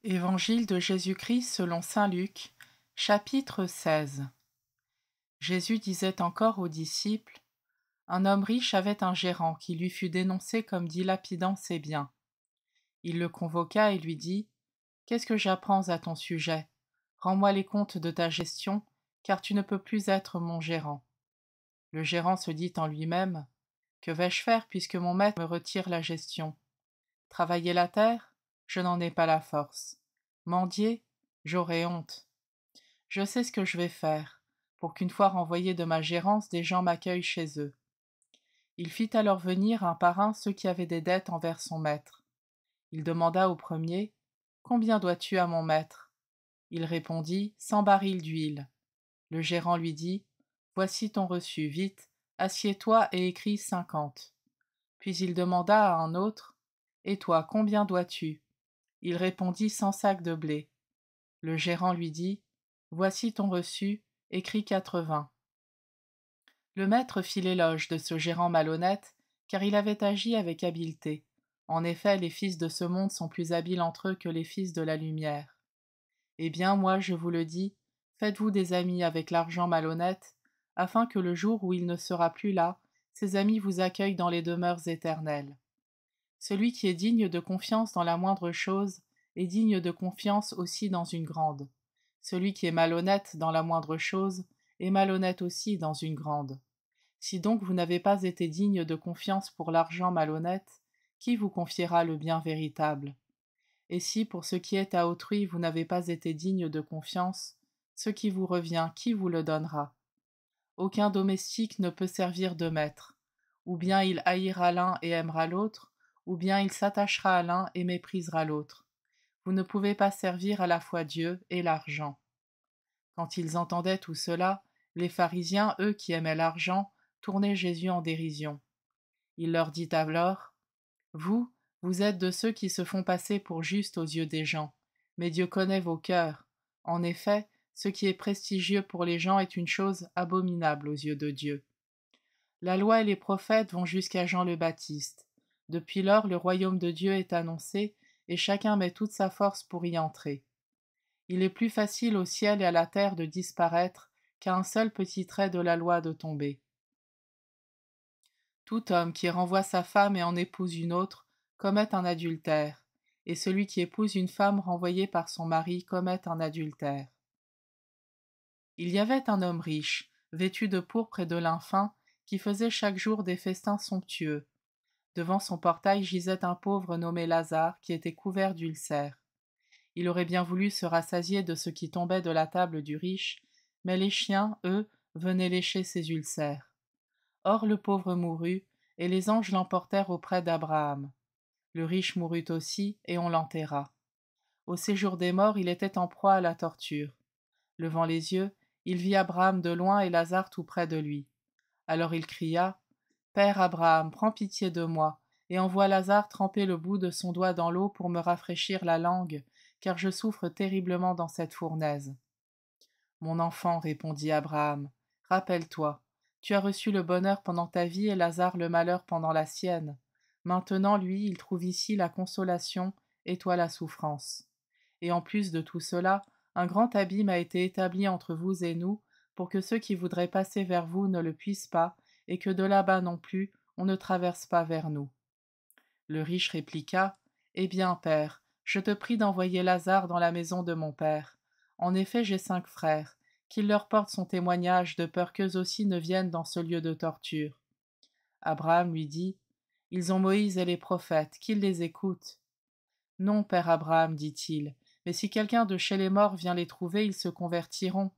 Évangile de Jésus-Christ selon saint Luc, chapitre 16. Jésus disait encore aux disciples: Un homme riche avait un gérant qui lui fut dénoncé comme dilapidant ses biens. Il le convoqua et lui dit: Qu'est-ce que j'apprends à ton sujet? Rends-moi les comptes de ta gestion, car tu ne peux plus être mon gérant. Le gérant se dit en lui-même: Que vais-je faire puisque mon maître me retire la gestion? Travailler la terre? Je n'en ai pas la force. Mendier? J'aurai honte. Je sais ce que je vais faire, pour qu'une fois renvoyé de ma gérance, des gens m'accueillent chez eux. Il fit alors venir un par un ceux qui avaient des dettes envers son maître. Il demanda au premier: Combien dois-tu à mon maître? Il répondit: 100 barils d'huile. Le gérant lui dit: Voici ton reçu, vite, assieds-toi et écris 50. Puis il demanda à un autre: Et toi, combien dois-tu? Il répondit: 100 sacs de blé. Le gérant lui dit: Voici ton reçu, écris 80. Le maître fit l'éloge de ce gérant malhonnête, car il avait agi avec habileté. En effet, les fils de ce monde sont plus habiles entre eux que les fils de la lumière. Eh bien, moi, je vous le dis, faites-vous des amis avec l'argent malhonnête, afin que le jour où il ne sera plus là, ces amis vous accueillent dans les demeures éternelles. Celui qui est digne de confiance dans la moindre chose est digne de confiance aussi dans une grande. Celui qui est malhonnête dans la moindre chose est malhonnête aussi dans une grande. Si donc vous n'avez pas été digne de confiance pour l'argent malhonnête, qui vous confiera le bien véritable? Et si pour ce qui est à autrui vous n'avez pas été digne de confiance, ce qui vous revient, qui vous le donnera? Aucun domestique ne peut servir de maître. Ou bien il haïra l'un et aimera l'autre, ou bien il s'attachera à l'un et méprisera l'autre. Vous ne pouvez pas servir à la fois Dieu et l'argent. Quand ils entendaient tout cela, les pharisiens, eux qui aimaient l'argent, tournaient Jésus en dérision. Il leur dit alors: Vous, vous êtes de ceux qui se font passer pour justes aux yeux des gens, mais Dieu connaît vos cœurs. En effet, ce qui est prestigieux pour les gens est une chose abominable aux yeux de Dieu. La loi et les prophètes vont jusqu'à Jean le Baptiste. Depuis lors, le royaume de Dieu est annoncé, et chacun met toute sa force pour y entrer. Il est plus facile au ciel et à la terre de disparaître qu'à un seul petit trait de la loi de tomber. Tout homme qui renvoie sa femme et en épouse une autre commet un adultère, et celui qui épouse une femme renvoyée par son mari commet un adultère. Il y avait un homme riche, vêtu de pourpre et de lin fin, qui faisait chaque jour des festins somptueux. Devant son portail gisait un pauvre nommé Lazare, qui était couvert d'ulcères. Il aurait bien voulu se rassasier de ce qui tombait de la table du riche, mais les chiens, eux, venaient lécher ses ulcères. Or le pauvre mourut, et les anges l'emportèrent auprès d'Abraham. Le riche mourut aussi, et on l'enterra. Au séjour des morts, il était en proie à la torture. Levant les yeux, il vit Abraham de loin et Lazare tout près de lui. Alors il cria: Père Abraham, prends pitié de moi, et envoie Lazare tremper le bout de son doigt dans l'eau pour me rafraîchir la langue, car je souffre terriblement dans cette fournaise. Mon enfant, répondit Abraham, rappelle-toi, tu as reçu le bonheur pendant ta vie et Lazare le malheur pendant la sienne. Maintenant, lui, il trouve ici la consolation et toi la souffrance. Et en plus de tout cela, un grand abîme a été établi entre vous et nous, pour que ceux qui voudraient passer vers vous ne le puissent pas, et que de là-bas non plus, on ne traverse pas vers nous. Le riche répliqua: Eh bien, père, je te prie d'envoyer Lazare dans la maison de mon père. En effet, j'ai 5 frères, qu'il leur porte son témoignage de peur qu'eux aussi ne viennent dans ce lieu de torture. Abraham lui dit: Ils ont Moïse et les prophètes, qu'ils les écoutent. Non, père Abraham, dit-il, mais si quelqu'un de chez les morts vient les trouver, ils se convertiront.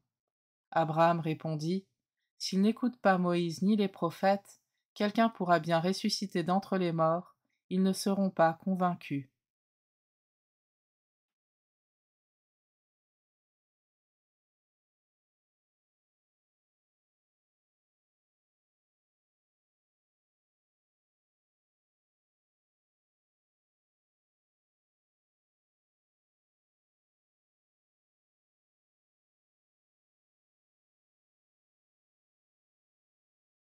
Abraham répondit: S'ils n'écoutent pas Moïse ni les prophètes, quelqu'un pourra bien ressusciter d'entre les morts, ils ne seront pas convaincus.